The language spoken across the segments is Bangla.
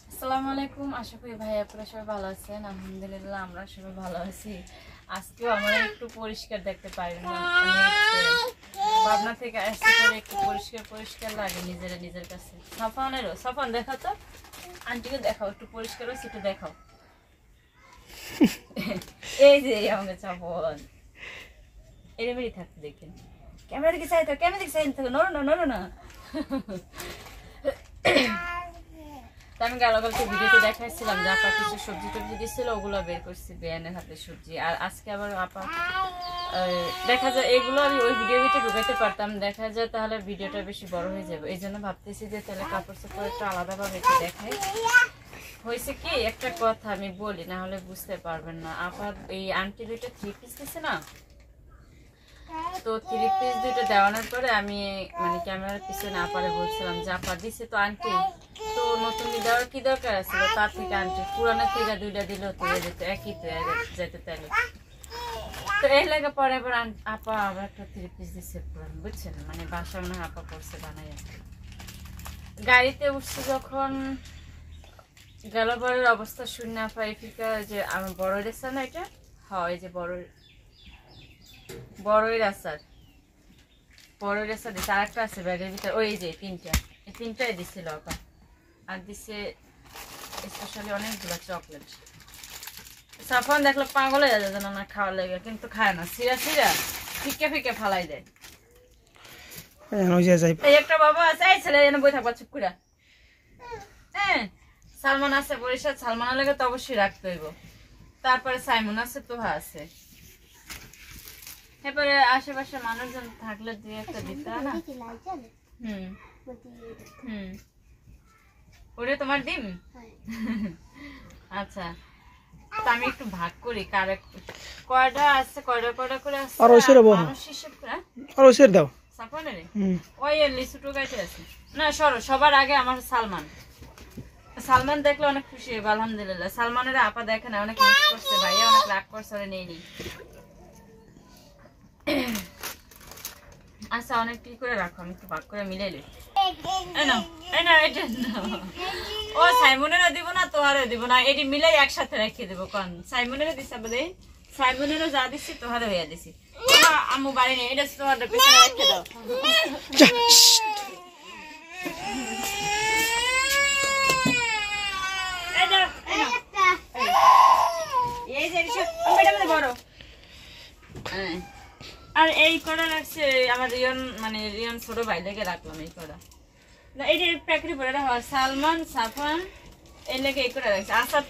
আসসালামু আলাইকুম, আশা করি ভাই আপনারা সবাই ভালো আছেন। আলহামদুলিল্লাহ আমরা সবাই ভালো আছি। আজকেও আমরা একটু পরিষ্কার দেখতে পারি না, ভাবনা থেকে আসতে করে একটু পরিষ্কার পরিষ্কার লাগে নিজের কাছে। সাফান দেখাও তো, আন্টিকে দেখাও, একটু পরিষ্কার হয়েছে একটু দেখাও। এই যে আমাকে সাফান এরমেরি থাকতে দেখেন, ক্যামেরা দিকে চাই তো, ক্যামেরা দিকে চাই তো, নড়ো না। আমি কালকে ভিডিওতে দেখাচ্ছিলাম যে আপা কিছু সবজি টবজি দিচ্ছিল, ওগুলো বের করছি বেয়ানের হাতে সবজি। আর আজকে আবার আপা দেখা যায় এগুলো আমি ওই ভিডিওতে ঢুকাইতে পারতাম, দেখা যায় তাহলে ভিডিওটা বেশি বড় হয়ে যাবে। এই জন্য ভাবতেছি যে তাহলে কাপড় চোপড় একটু আলাদাভাবে একটু দেখাই। হয়েছে কি, একটা কথা আমি বলি, না হলে বুঝতে পারবেন না। আপা এই আন্টি দুইটা 3 পিস দিচ্ছে না, তো 3 পিস দুইটা দেওয়ানোর পরে আমি মানে ক্যামেরার পিছনে আপারে বলছিলাম যে আপা দিছে তো আন্টি, তো নতুন দেওয়ার কি দরকার আছিল, তার থেকে আন্টি পুরানো থেকে দুইটা দিল তো যেত, একই তো যেতে তাইলে। তো এই লাগে পরে আবার আপা আবার একটা 3 পিস দিচ্ছে পুরান, বুঝছেন, মানে বাসা মনে হয় আপা করছে বানাই। গাড়িতে উঠছে যখন গেলবারের অবস্থা শূন্য, আপা এফিকা যে আমার বড় রেসা না, এটা হয় যে বড়ই রাস্তার দিচ্ছে। আর একটা আছে ব্যাগের ভিতরে, ওই যে এই তিনটাই দিচ্ছিল আপা। আর দিচ্ছে স্পেশালি অনেকগুলো চকলেট। সাফান দেখলো পাগল হয়ে যাবে না খাওয়ার লেগে, কিন্তু খায় না, সিরা ফিকে ফালাই দেয়। এই একটা বাবা আছে, এই ছেলে যেন বই থাকবা চুপ করে। হ্যাঁ, সালমান আছে বরিশাল, সালমানের লেগে তো অবশ্যই রাখতে হইব। তারপরে সাইমন আছে, তোহা আছে, এরপরে আশেপাশে মানুষজন থাকলে 2-1টা দিতে হয় না। ওরে তোমার ডিম। আচ্ছা, তো আমি একটু ভাগ করি, কয়টা আছে, কয়টা করে আছে, আর ওই সেরে বহ, মানুষ হিসেব করে আর ওই সেরে দাও সাফানের ওই লিচুটো গাইতে আছে না। সবার আগে আমার সালমান দেখলে অনেক খুশি হইব। আলহামদুলিল্লাহ, সালমানের আপা দেখে না, অনেক মিস করছে, ভাইয়া অনেক রাগ করছে, ওরে নেই। আচ্ছা, অনেক কি করে রাখো, আমি একটু ভাগ করে মিলাই লই। ও সাইমনেরও দিব না, তোহারও দিব না, এটি মিলাই একসাথে রেখে দেবো। কোন সাইমনেরও দিছে বলে, সাইমনেরও যা দিচ্ছি তোহারও হইয়া দিছি। আম্মু বাড়ি নেই, এটা তোমার পিছনে রেখে দাও। এই যে বড়, আর এই কড়া রাখছে আমার রিয়ন ছোট ভাই লেগে রাখলাম এই কড়া। এই যে প্যাকেটে পরে রাখা সালমান সাফান এই লেগে এই করে রাখছে। আচার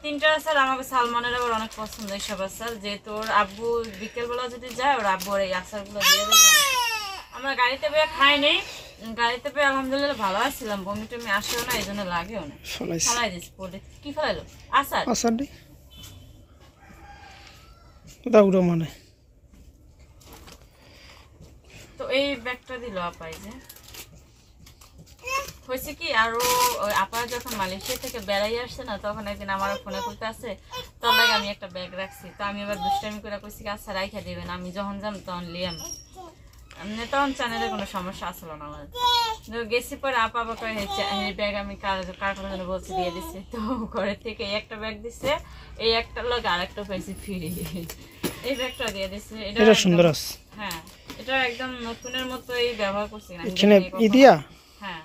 তিনটা আচার আমাকে সালমানের আবার অনেক পছন্দ এইসব আচার, যেহেতু ওর আব্বু বিকেলবেলা যদি যায় ওর আব্বু ওর এই আচারগুলো দিয়ে দেবো। আমরা গাড়িতে বয়ে খাই নেই, গাড়িতে পেয়ে আলহামদুলিল্লাহ ভালো আসছিলাম, বমি টমি আসেও না, এই জন্য লাগেও না, ফালাই দিচ্ছি পড়ে। কি ফেলাইলো? আচার মানে। তো এই ব্যাগটা দিল আপা। যে হয়েছে কি, আরো আপা যখন মালয়েশিয়া থেকে বেড়াই আসছে না, তখন একদিন আমার ফোনে করতে আসছে, তোর লাগে আমি একটা ব্যাগ রাখছি। তো আমি এবার দুষ্টামি করে কইছি আচ্ছা রাইখা দেবেন, আমি যখন যাম তখন লিয়াম। তখন চ্যানেলে কোনো সমস্যা আসলো না আমার। গেছি পরে আপা কয়ে এই ব্যাগ আমি কার জন্য বলছি দিয়ে দিচ্ছি। তো ঘরের থেকে এই একটা ব্যাগ দিচ্ছে, এই একটা লোক আর একটা পাইছি ফ্রি, এই ব্যাগটা দিয়ে দিচ্ছে। এটা সুন্দর আছে। হ্যাঁ, এটা একদম নতুনের মতোই ব্যবহার করছি না। হ্যাঁ,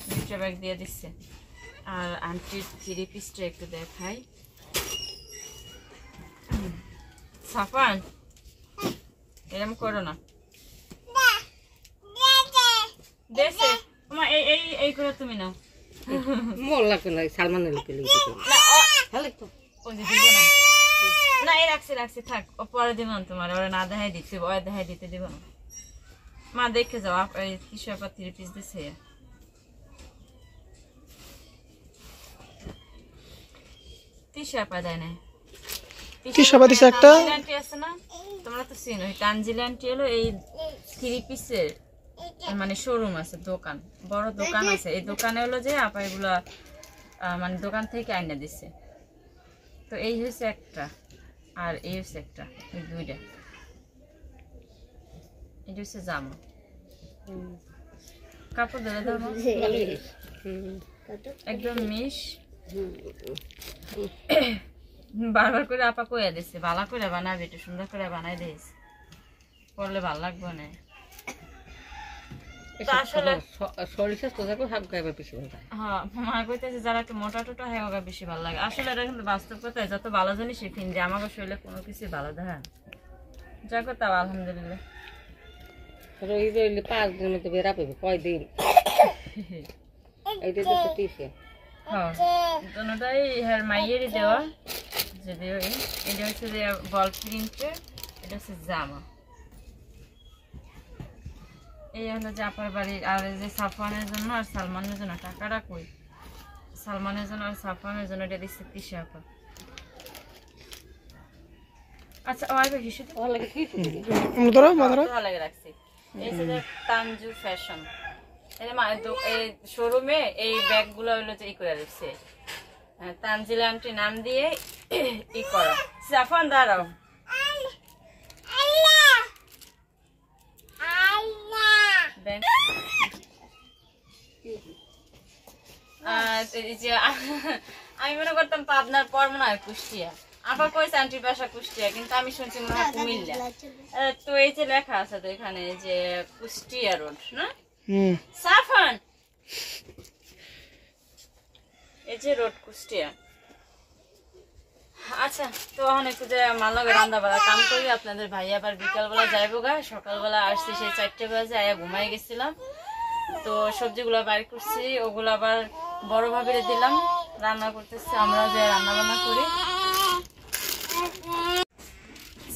দুইটা ব্যাগ দিয়ে দিচ্ছে। আর আন্টির 3 পিসটা একটু দেখাই। সাফান এরকম করো না, দেশে তোমার এই করে তুমি নাও। মোর লাগবে না, সালমানের লোকে লিখে না, এই রাখছি থাক, পরে দিব না তোমার, ওরা না দেখাই দিতে, ওরা দেখাই দিতে দিব না। মা দেখে যাও কিছু আবার 3 পিস দিচ্ছে। দেয় না একটা আছে না, তোমরা তো চিনো, তানজিলা আন্টি হলো এই 3 পিসের মানে শোরুম আছে, দোকান, বড় দোকান আছে। এই দোকানে হলো যে আপা এগুলা মানে দোকান থেকে আইনা দিচ্ছে। তো এই হচ্ছে একটা, আর এই হচ্ছে একটা, এই দুইটা। এটা হচ্ছে জামা। কাপড় ধরে দাও না। একদম মিশ বারবার করে আপা কইয়া দিচ্ছে ভালো করে বানাবে, একটু সুন্দর করে বানাই দিস, করলে ভালো লাগবে না। আসলে সরিষা সোজা করে হাফ গায়ে বেশি ভালো লাগে। হ্যাঁ মা কইতেছে যারা একটু মোটা টোটা হয় ওগা বেশি ভালো লাগে। আসলে এটা কিন্তু বাস্তব কথা, যত ভালো জানি শিখিন যে আমাকে শরীরে কোনো কিছু ভালো দেখা যা কথা আলহামদুলিল্লাহ। রই রইলে 5 দিনের মধ্যে বেরা পাবে, কয়দিন এইটা তো তিসে। হ্যাঁ দুটোটাই হ্যাঁ মাইয়েরই দেওয়া, যদি এটা হচ্ছে যে বল প্রিন্টের, এটা হচ্ছে জামা। এই হলো যে আপার বাড়ির। আর এই যে সাফওয়ানের জন্য আর সালমানের জন্য টাকাটা কই, সালমানের জন্য আর সাফওয়ানের জন্য এটা দিচ্ছে 30 টাকা। আচ্ছা ওই হিসেব ভালো লাগে কি ভালো লাগে রাখছি। এই যে তানজু ফ্যাশন, এই মা এই শোরুমে এই ব্যাগগুলো হলো যে ই করে দিচ্ছে তানজিল আন্টি নাম দিয়ে ই করা। সাফওয়ান দাঁড়াও, আমি মনে করতাম পাবনার পর মনে হয় কুষ্টিয়া। আপা কইছে আন্টির বাসা কুষ্টিয়া, কিন্তু আমি শুনছি মনে হয় কুমিল্লা। তো এই যে লেখা আছে তো এখানে যে কুষ্টিয়া রোড না সাফান, এই যে রোড কুষ্টিয়া। আচ্ছা তো এখন একটু যে মালগে রান্না বাড়া কাম করি, আপনাদের ভাই আবার বিকালবেলা যাইবো গা। সকালবেলা আসছি সেই 4টা বাজে, আয়া ঘুমাই গেছিলাম। তো সবজিগুলো বাইর করছি, ওগুলো আবার বড় ভাবিরে দিলাম, রান্না করতেছি। আমরা যে রান্না বান্না করি।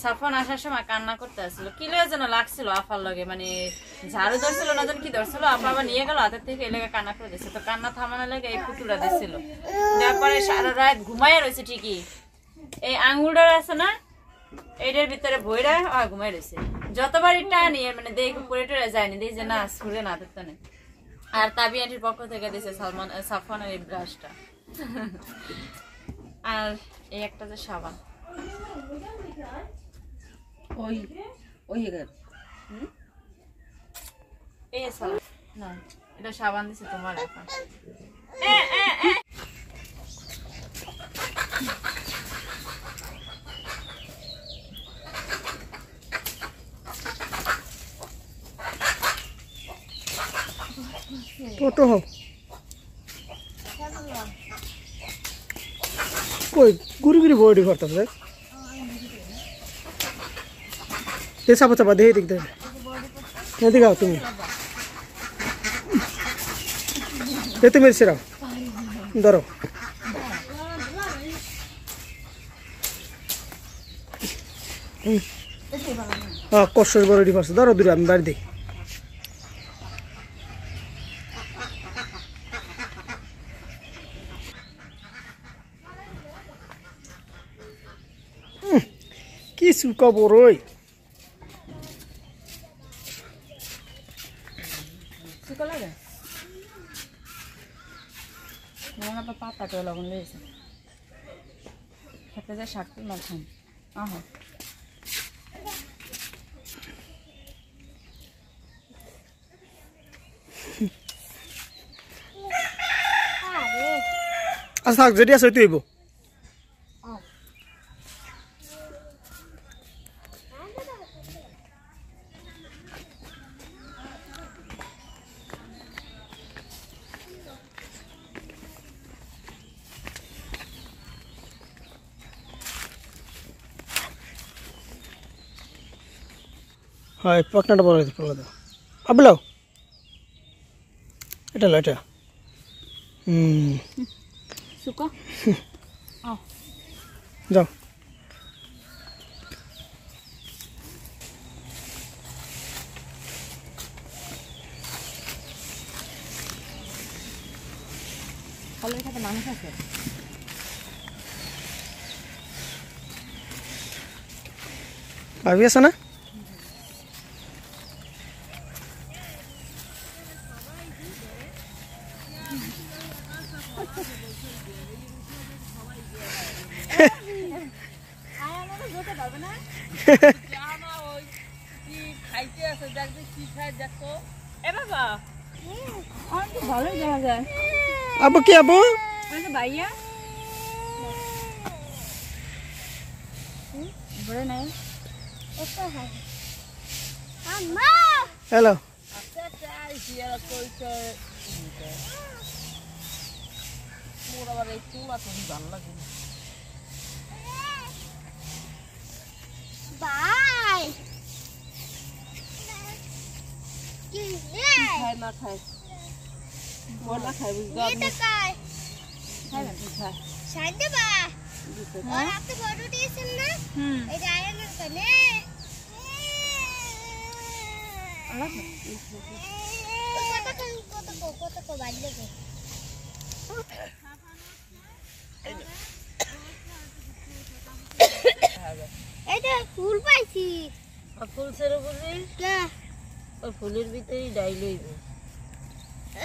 সাফন আসার সময় কান্না করতে আসছিল, কি লয়ে যেন লাগছিল আফার লগে, মানে ঝাড়ু ধরছিল না যেন কি ধরছিল, আপা আবার নিয়ে গেল হাতের থেকে, এলাকা কান্না করে দিচ্ছে। তো কান্না থামানোর লাগে এই পুতুলটা দিচ্ছিল, তারপরে সারা রাত ঘুমাইয়া রয়েছে ঠিকই। এই আঙ্গুলটা আছে না এইটার ভিতরে ভইরা ঘুমাই রয়েছে। যতবার এটা নিয়ে মানে দেখে পরে টরে যায়নি, দেখি যে না সুরে না হাতের টানে। আর তাবি আন্টির পক্ষ থেকে দিয়েছে সাফওয়ানের এই ব্রাশটা, আর এই একটা যে সাবান। ওই ওই এই সাবান না, এটা সাবান দিছে তোমার এখন। টোটো হোক কই গুড়ি গুড়ি বডি করতাম দেখ, এই চাপা চাপা দিয়ে দেখতে এদিকে আও তুমি, এতে মেরেছে রাও ধরো। হ্যাঁ কষ্টের বড় ডিফার্স ধরো দূরে, আমি বাড়ি দিই। কিছু খবর ওই পাতা করে লবণ লেগেছে খেতে যায় শাক মাখান। আহ আচ্ছা থাক, যেটি আছে ওইটি হইব। হ্যাঁ পাকনাটা বড় হয়েছে, পড়লে দাও আবলাও এটা লো এটা। সুকা যাও ফলের সাথে মানুষ আছে। ভাবি আছে না? খাইতে আছে, দেখ কি খাই দেখো। এ বাবা অনেক ভালো দেখা যায় আপু কি আপু মানে ভাইয়া বড় নাই এটা হয় আম্মা হ্যালো আচ্ছা আইছি আর কইছে মোর আবার এই চুলা তো ভালো লাগে না বাই কি রে খাই না খাই বড় খাই বুঝছো এটা কাই খাই না খাই সাইডে বা আর আপনি বড় দিয়েছেন না এই আয়নের কানে কত বাজলে গো এটা ফুল পাইছি ফুল ছেড়ে বুঝি কে ওই ফুলের ভিতরেই ডাইল হইব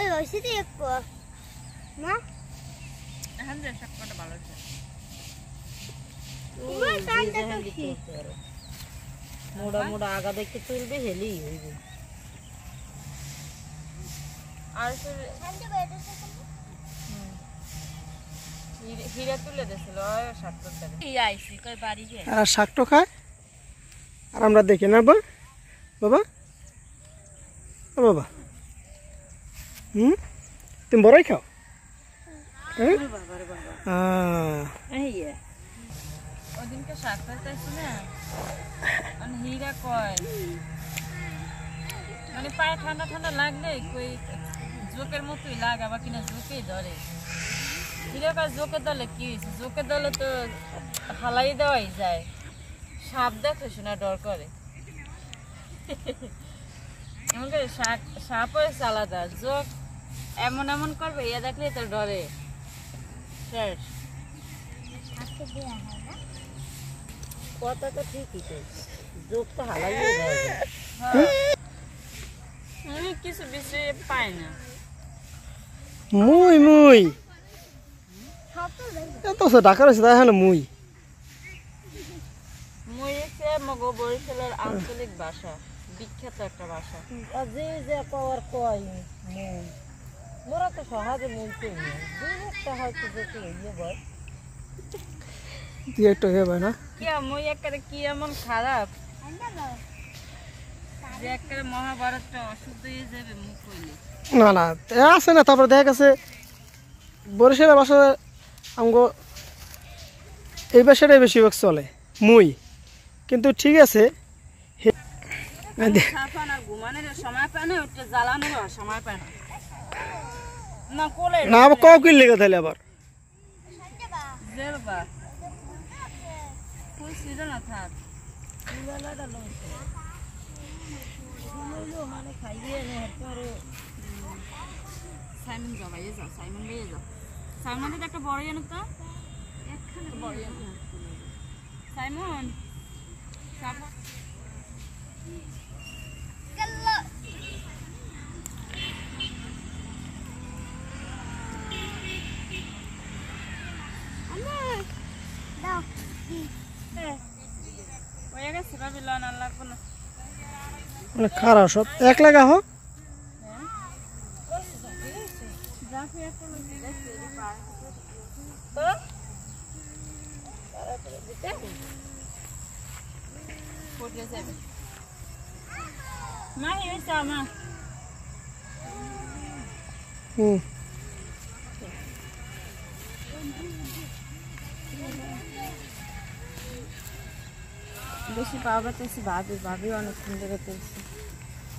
এই হইছে তো এক না এখন যে সবকটা ভালো আছে তোমার কানটা তো মোড়া মোড়া আগা দেখতে তুলবে হেলেই হইবে আর সাইডে বাইরে হিরা তুলে দিয়েছিল 70 টাকা এই আইছি কই বাড়ি গিয়ে আর শাকটো খায় আর আমরা দেখি না বাবা বাবা ও বাবা তুমি বড়াই খাও হ্যাঁ বাবার বাবা এই ওদিনকে শাক পাইছি না মানে হিরা কয় মানে পায়ে ঠান্ডা ঠান্ডা লাগলে কই জোকের মতোই লাগে আবার কিনা জোকেই ধরে হিরা কয় জোকে দলে কি হয়েছে জোকে দলে তো হালাই দেওয়াই যায় সাপ দেখে শোনা ডর করে এমন করে সাপ হয়েছে আলাদা জোক এমন এমন করবে ইয়া দেখলে তো ডরে শেষ কথা তো ঠিকই তো যোগ তো হালাইয়ে যায় আমি কিছু বেশি পাই না মুই মুই এত সে ঢাকার আছে তাই হ্যাঁ মুই মরিছে মগো বরিশালের আঞ্চলিক ভাষা বিখ্যাত একটা ভাষা আর যে যে পাওয়ার কয় মন মোরা তো সহজে মন কই না দুই একটা হয়তো যেতে ইয়ে বল তুই একটু হে ভাই না কি মই একেবারে কি এমন খারাপ যে একেবারে মহাভারতটা অশুদ্ধ হয়ে যাবে মুখ হইলে না না এ আছে না তারপরে দেখা গেছে বরিশালের বাসা আমগো এই বাসাটাই বেশিরভাগ চলে মুই কিন্তু ঠিক আছে সাফান আর ঘুমানোর সময় পায় না ওটা জ্বালানোর সময় পায় না না কোলে না আবার কাউ কিনলে তাহলে আবার জেলবা কই ছিল না থাক মানে খাইয়ে নে পরে সাইমন যাও ভাই যাও সাইমন নিয়ে যাও সাইমনের একটা বড় জানো তো একখানে বড় জানো সাইমন সাফা দাও ওই গেছে ভাবি লন আর লাগবে না মানে খারাপ সব এক লাগা হোক জাফি একটা দেখছে এই পার তো পড়ে যাবে মা হইছে মা হুম বেশি পাওয়া যাচ্ছে ভাবি অনেক সুন্দর তুলছে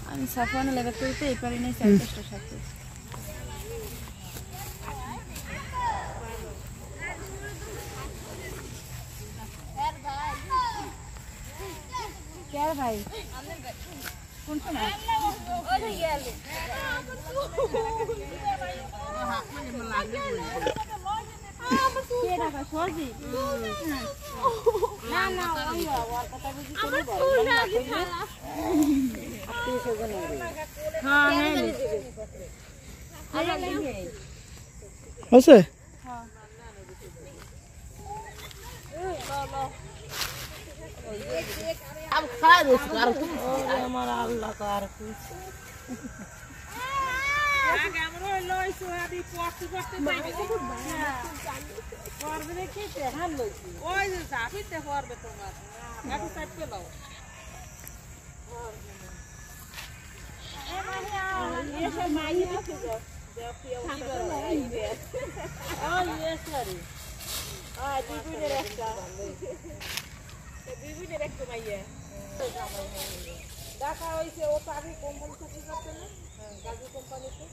আমি সাফানো লেগে তুলতে এই পারি নাই 40টার সাথে কে ভাই কোন সময় কে রাখা সজি না না ওই ওর কথা বুঝি চলে হ্যাঁ হয়েছে আমার আল্লাহ তো আর কিছু দেখা হয়েছে ও তো আগে কোম্পানি চাকরি করতে না গাজী কোম্পানিতে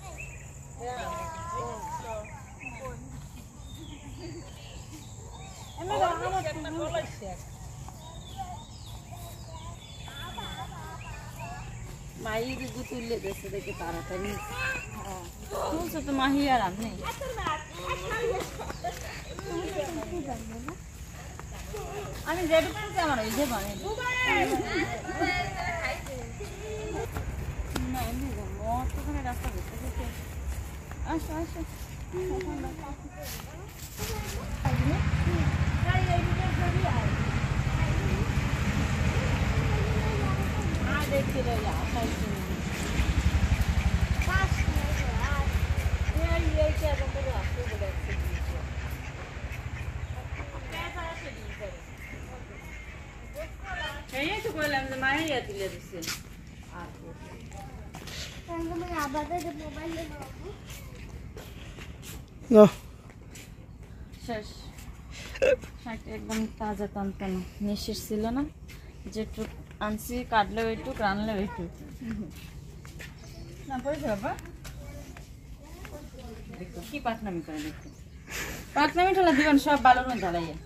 মাহি যদি তুললে দেশে দেখে তাড়াতাড়ি তুলছে তো মাহি আর আমি আমি যেটা পারছি আমার ওই যে বানিয়ে না এমনি মতখানে রাস্তা ঘুরতে ঘুরতে আসো আসো দেখছিল আসাই এই তো বললাম যে মাহিয়া তুলে দিচ্ছে যাও শেষ শাকটা একদম তাজা তনতন নিঃশেষ ছিল না যেটুক আনছি কাটলে ওইটুক রানলে ওইটুক না পড়েছে বাবা দেখো কি পাটনামি করে দেখো পাটনামি ঠোলা দিবেন সব বালুর মধ্যে ঢালাইয়া